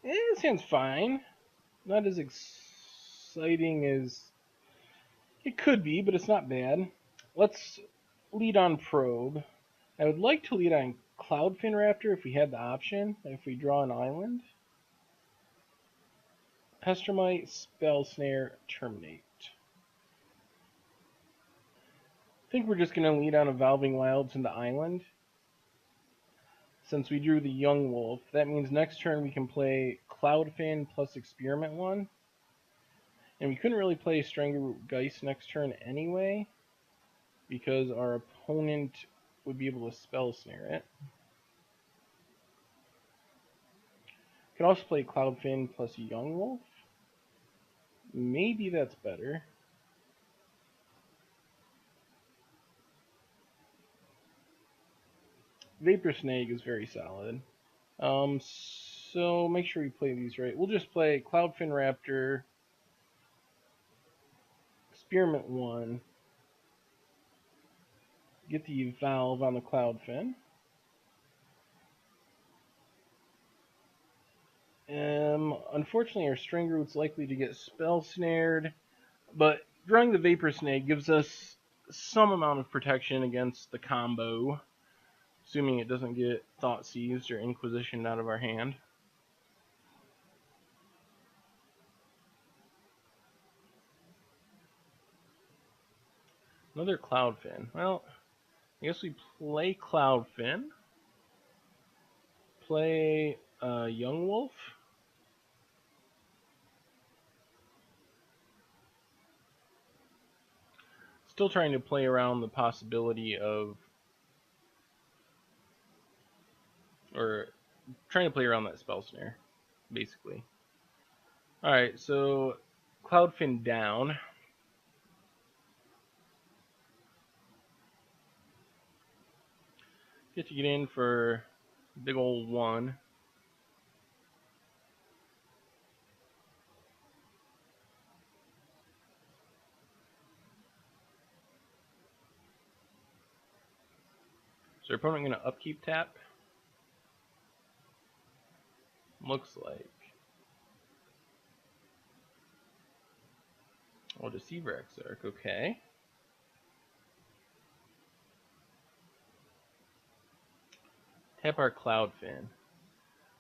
This hand's fine. Not as exciting as it could be, but it's not bad. Let's lead on Probe. I would like to lead on Cloudfin Raptor if we had the option, if we draw an island. Pestermite, Spell Snare, Terminate. I think we're just going to lead on Evolving Wilds into Island. Since we drew the Young Wolf, that means next turn we can play Cloudfin plus Experiment 1. And we couldn't really play Strangleroot Geist next turn anyway, because our opponent would be able to Spell Snare it. Could also play Cloudfin plus Young Wolf. Maybe that's better. Vapor Snake is very solid. So make sure we play these right. We'll just play Cloudfin Raptor, Experiment 1, get the Evolve on the Cloudfin. Unfortunately, our Strangleroot's likely to get Spell Snared, but drawing the Vapor Snake gives us some amount of protection against the combo, assuming it doesn't get Thought Seized or Inquisitioned out of our hand. Another Cloudfin. Well, I guess we play Cloudfin, play Young Wolf. Still trying to play around the possibility of, or trying to play around that Spell Snare, basically. Alright, so Cloudfin down. Get to get in for big old 1. Is our opponent going to upkeep tap? Looks like. Oh, Deceiver Exarch, okay. Tap our Cloudfin.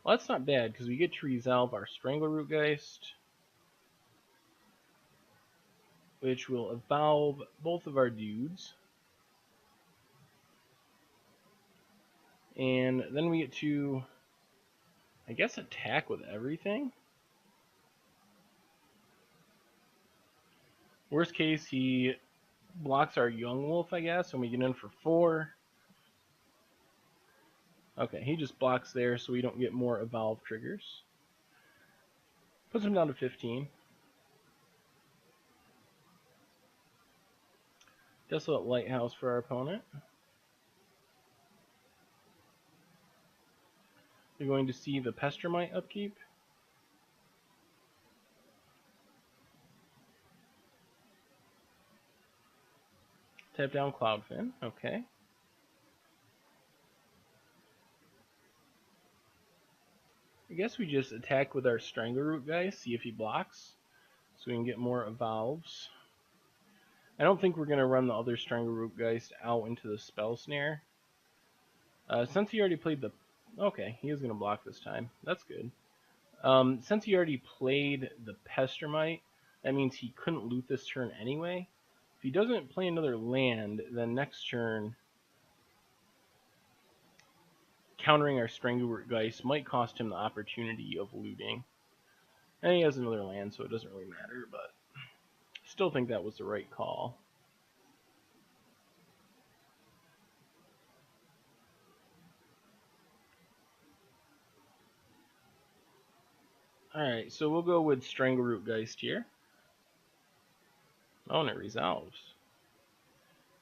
Well, that's not bad, because we get to resolve our Strangleroot Geist, which will evolve both of our dudes. And then we get to, I guess, attack with everything. Worst case, he blocks our Young Wolf, I guess, and we get in for 4. Okay, he just blocks there so we don't get more evolve triggers. Puts him down to 15. Desolate Lighthouse for our opponent. You're going to see the Pestermite upkeep. Tap down Cloudfin, okay. I guess we just attack with our Strangleroot guy, see if he blocks, so we can get more evolves. I don't think we're going to run the other Strangleroot Geist out into the Spell Snare. Since he already played the... Okay, he is going to block this time. That's good. Since he already played the Pestermite, that means he couldn't loot this turn anyway. If he doesn't play another land, then next turn, countering our Strangleroot Geist might cost him the opportunity of looting. And he has another land, so it doesn't really matter, but I still think that was the right call. Alright, so we'll go with Strangleroot Geist here. Oh, and it resolves.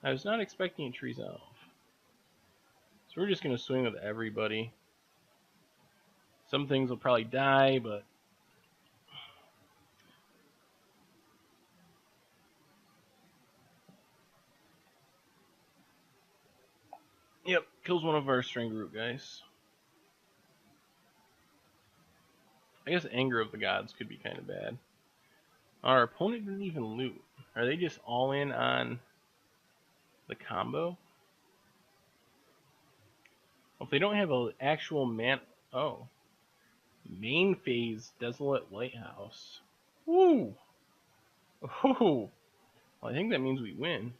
I was not expecting it to resolve. So we're just going to swing with everybody. Some things will probably die, but... Yep, kills one of our Strangleroot guys. I guess Anger of the Gods could be kind of bad. Our opponent didn't even loot. Are they just all in on the combo? Well, if they don't have an actual man... Oh. Main phase Desolate Lighthouse. Woo! Oh! Well, I think that means we win.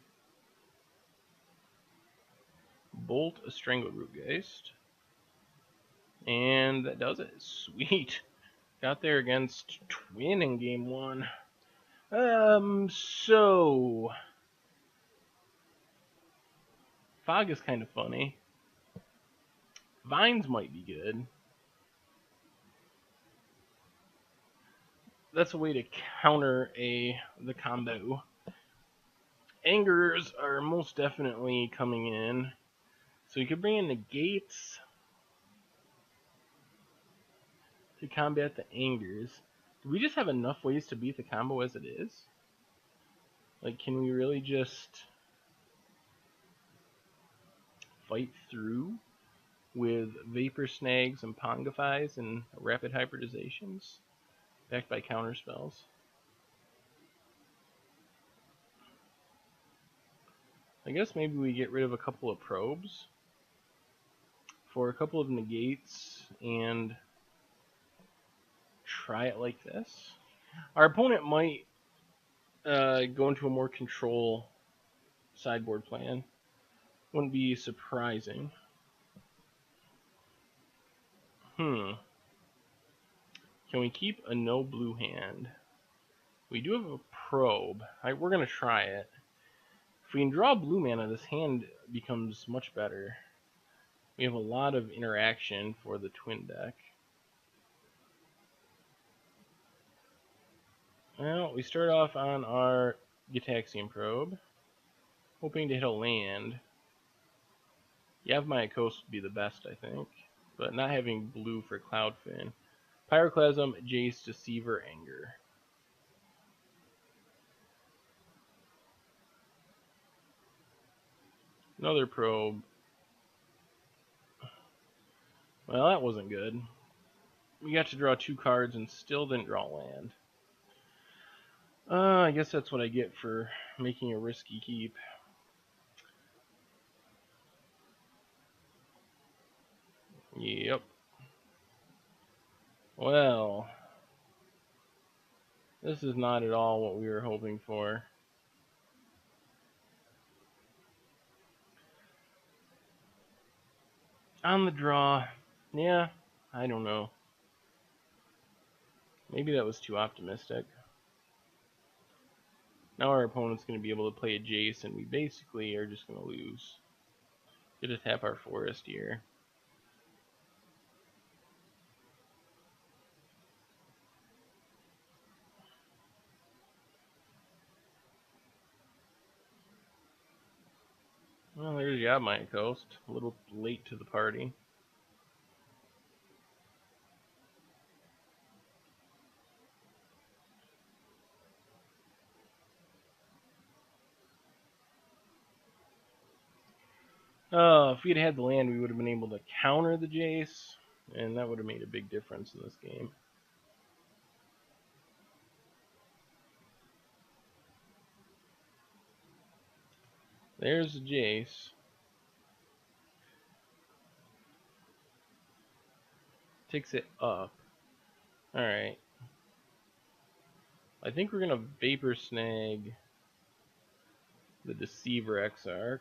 Bolt a Strangleroot Geist. And that does it. Sweet. Got there against Twin in game 1. So... Fog is kind of funny. Vines might be good. That's a way to counter the combo. Angers are most definitely coming in. So you could bring in Negates to combat the Angers. Do we just have enough ways to beat the combo as it is? Like, can we really just fight through with Vapor Snags and Pongifies and Rapid Hybridizations backed by counter spells? I guess maybe we get rid of a couple of probes for a couple of negates and try it like this. Our opponent might go into a more control sideboard plan. Wouldn't be surprising. Can we keep a no blue hand? We do have a probe. We're going to try it. If we can draw blue mana, this hand becomes much better. We have a lot of interaction for the twin deck. Well, we start off on our Gitaxian probe, hoping to hit a land. Yavimaya Coast would be the best, I think, but not having blue for Cloudfin. Pyroclasm, Jace, Deceiver, Anger. Another probe. Well, that wasn't good. We got to draw 2 cards and still didn't draw land. I guess that's what I get for making a risky keep. Yep. Well, this is not at all what we were hoping for. On the draw, yeah, I don't know. Maybe that was too optimistic. Now our opponent's going to be able to play a Jace, and we basically are just going to lose. Get to tap our forest here. Well, there's Yavimaya Coast. A little late to the party. If we'd had the land, we would have been able to counter the Jace, and that would have made a big difference in this game. There's the Jace. Takes it up. Alright. I think we're going to Vapor Snag the Deceiver Exarch.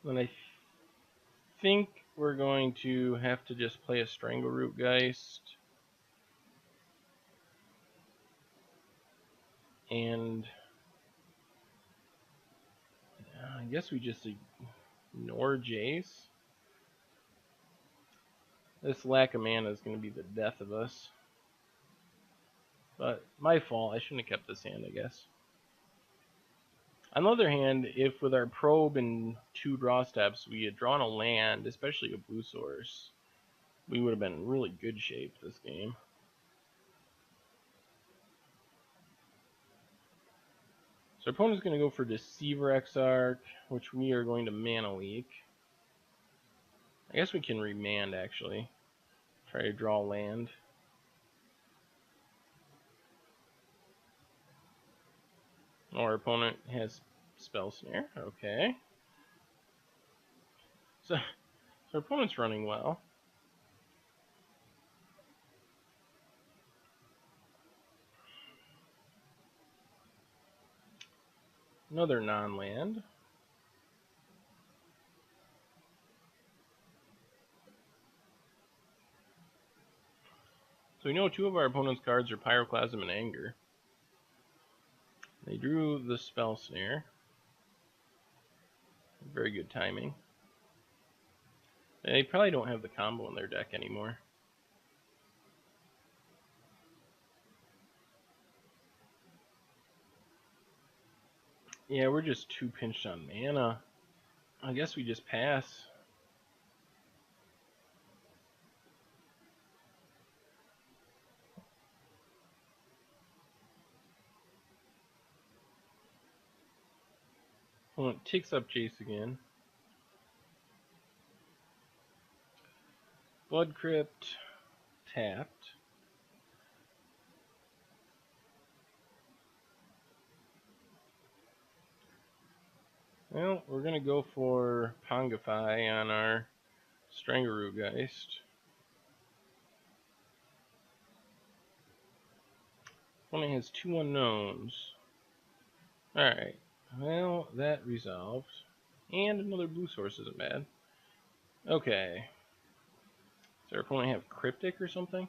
Then I think we're going to have to just play a Strangleroot Geist. And I guess we just ignore Jace. This lack of mana is going to be the death of us. But my fault. I shouldn't have kept this hand, I guess. On the other hand, if with our probe and 2 draw steps we had drawn a land, especially a blue source, we would have been in really good shape this game. So our opponent's going to go for Deceiver Exarch, which we are going to mana leak. I guess we can remand, actually. Try to draw land. Our opponent has Spell Snare. Okay. So our opponent's running well. Another non-land. So we know two of our opponent's cards are Pyroclasm and Anger. They drew the Spell Snare. Very good timing. They probably don't have the combo in their deck anymore. Yeah, we're just too pinched on mana. I guess we just pass. Opponent takes up Jace again. Blood Crypt, tapped. Well, we're gonna go for Pongify on our Strangleroot Geist. Opponent has two unknowns. Alright, well, that resolved. And another blue source isn't bad. Okay. Does our opponent have Cryptic or something?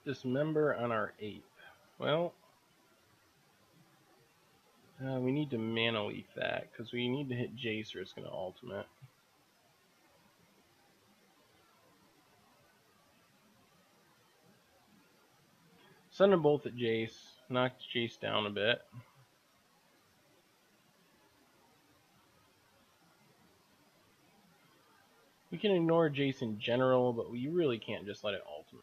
Dismember on our ape. Well, we need to mana leak that, because we need to hit Jace or it's going to ultimate. Send them both at Jace, knock Jace down a bit. We can ignore Jace in general, but we really can't just let it ultimate.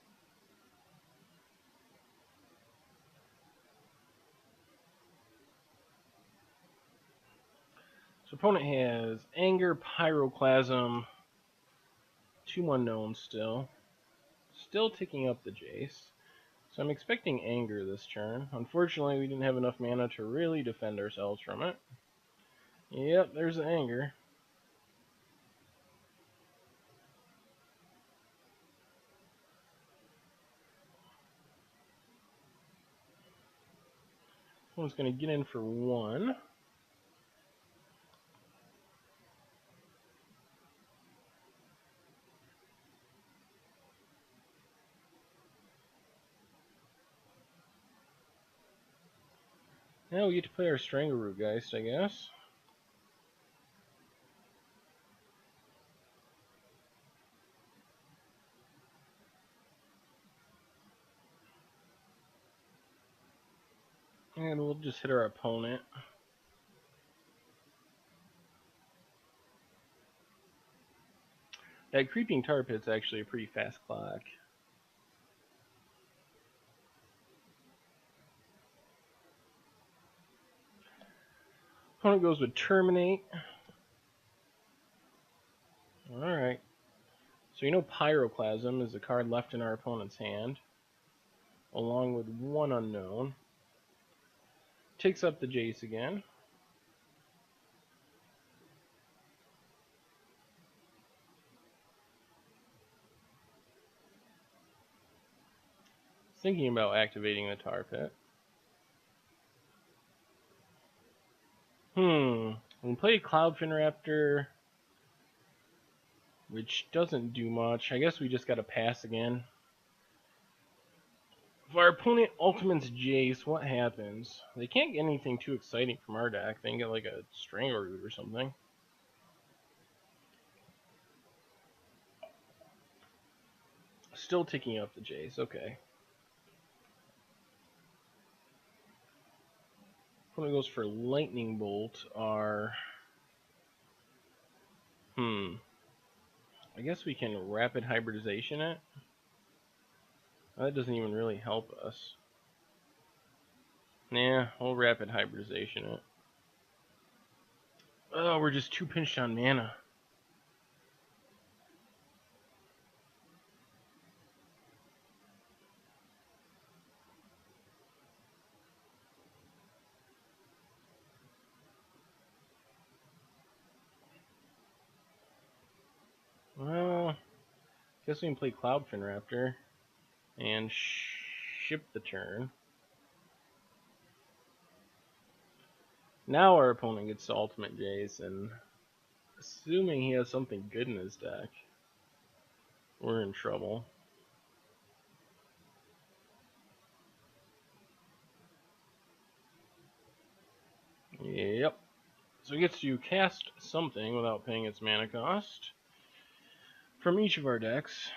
So opponent has Anger, Pyroclasm, two unknowns still. Still ticking up the Jace. So I'm expecting Anger this turn. Unfortunately, we didn't have enough mana to really defend ourselves from it. Yep, there's the Anger. One's going to get in for one. Now we get to play our Strangleroot Geist, I guess. And we'll just hit our opponent. That Creeping Tar Pit's actually a pretty fast clock. Opponent goes with Terminate. Alright. So you know Pyroclasm is a card left in our opponent's hand, along with one unknown. Takes up the Jace again. Thinking about activating the Tar Pit. We play Cloudfin Raptor, which doesn't do much. I guess we just gotta pass again. If our opponent ultimates Jace, what happens? They can't get anything too exciting from our deck. They can get like a Strangleroot or something. Still ticking up the Jace, okay. Opponent goes for Lightning Bolt, our... I guess we can rapid hybridization it. That doesn't even really help us. Nah, we'll rapid hybridization it. Oh, we're just too pinched on mana. Well, guess we can play Cloudfin Raptor and ship the turn. Now our opponent gets to Ultimate Jace, and assuming he has something good in his deck, we're in trouble. Yep. So he gets to cast something without paying its mana cost from each of our decks.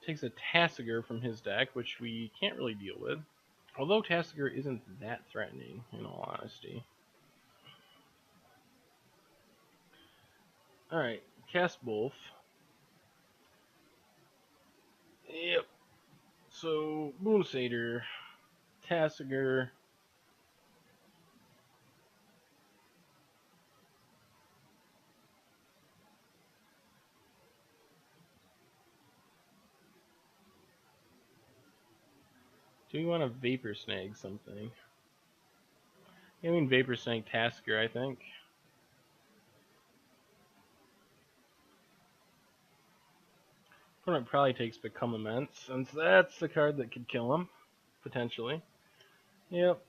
Takes a Tasigur from his deck, which we can't really deal with. Although Tasigur isn't that threatening, in all honesty. Alright, cast both. Yep. So, Moonsatyr, Tasigur. Do we want to Vapor Snag something? I mean, Vapor Snag Tasigur, I think. Opponent probably takes Become Immense, since that's the card that could kill him, potentially. Yep.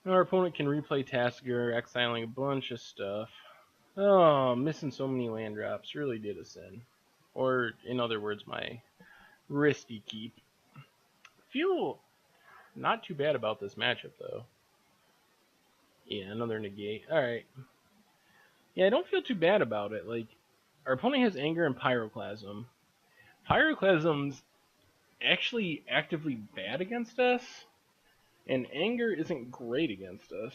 Now our opponent can replay Tasigur, exiling a bunch of stuff. Oh, missing so many land drops really did us in. Or, in other words, my risky keep. Feel not too bad about this matchup, though. Yeah, another negate. Alright. Yeah, I don't feel too bad about it. Like, our opponent has Anger and Pyroclasm. Pyroclasm's actually actively bad against us, and Anger isn't great against us.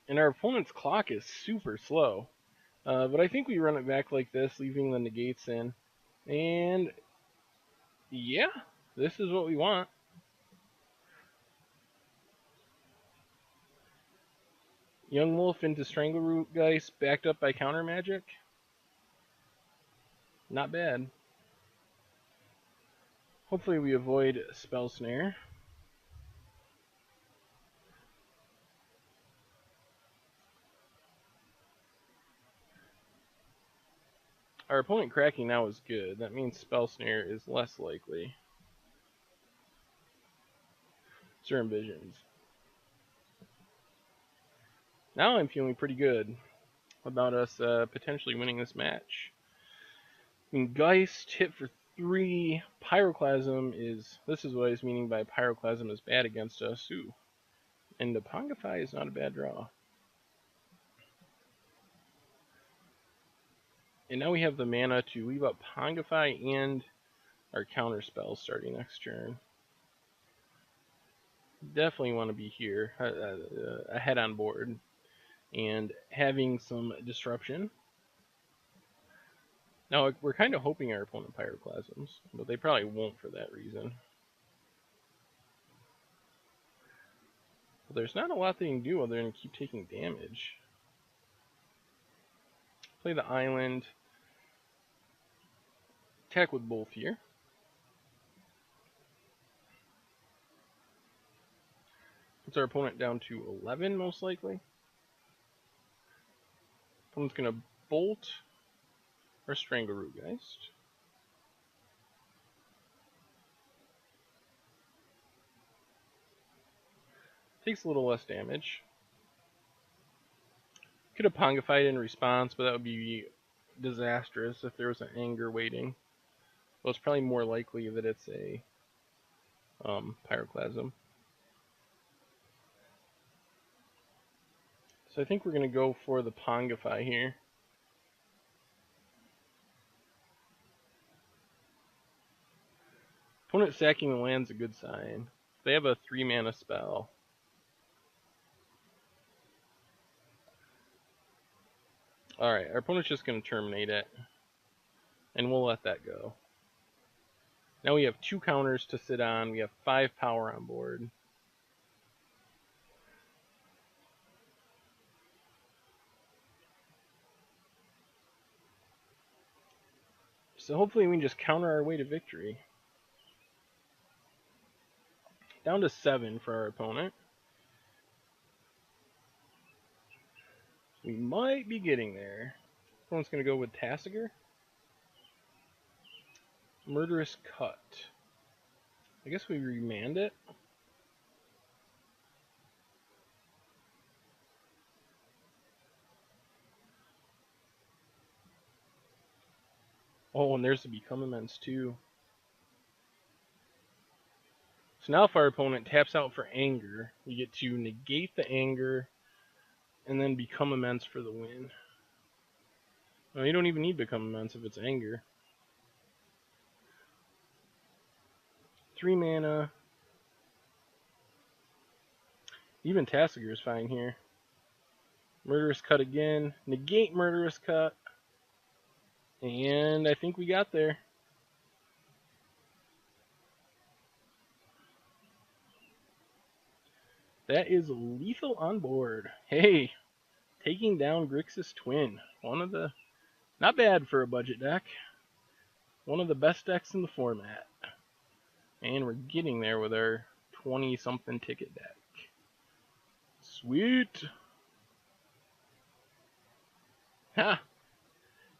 And our opponent's clock is super slow. But I think we run it back like this, leaving the negates in. And yeah, this is what we want. Young Wolf into Strangleroot Geist, backed up by Counter Magic. Not bad. Hopefully we avoid Spell Snare. Our opponent cracking now is good. That means Spell Snare is less likely. Serum Visions. Now I'm feeling pretty good about us potentially winning this match. I mean, Geist hit for 3. Pyroclasm is... This is what I was meaning by Pyroclasm is bad against us. Ooh. And the Pongify is not a bad draw. And now we have the mana to leave up Pongify and our counter spells starting next turn. Definitely want to be here, ahead on board, and having some disruption. Now, we're kind of hoping our opponent Pyroclasms, but they probably won't for that reason. But there's not a lot they can do other than keep taking damage. Play the island. Attack with both here. Puts our opponent down to 11, most likely. Opponent's going to bolt our Strangleroot Geist. Takes a little less damage. Could have Pongified in response, but that would be disastrous if there was an Anger waiting. Well, it's probably more likely that it's a Pyroclasm. So I think we're going to go for the Pongify here. Opponent sacking the land's a good sign. They have a 3 mana spell. Alright, our opponent's just going to terminate it. And we'll let that go. Now we have 2 counters to sit on. We have 5 power on board. So hopefully we can just counter our way to victory. Down to 7 for our opponent. We might be getting there. Opponent's going to go with Tassiger. Murderous Cut. I guess we remand it. Oh, and there's the Become Immense too. So now if our opponent taps out for Anger, we get to negate the Anger and then Become Immense for the win. Well, you don't even need Become Immense if it's Anger. 3 mana. Even Tassiger is fine here. Murderous Cut again. Negate Murderous Cut. And I think we got there. That is lethal on board. Hey, taking down Grixis Twin. One of the... Not bad for a budget deck. One of the best decks in the format. And we're getting there with our 20-something ticket deck. Sweet! Ha!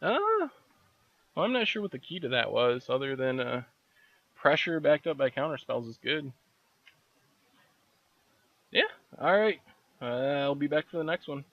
Well, I'm not sure what the key to that was, other than pressure backed up by counterspells is good. Yeah, alright. I'll be back for the next one.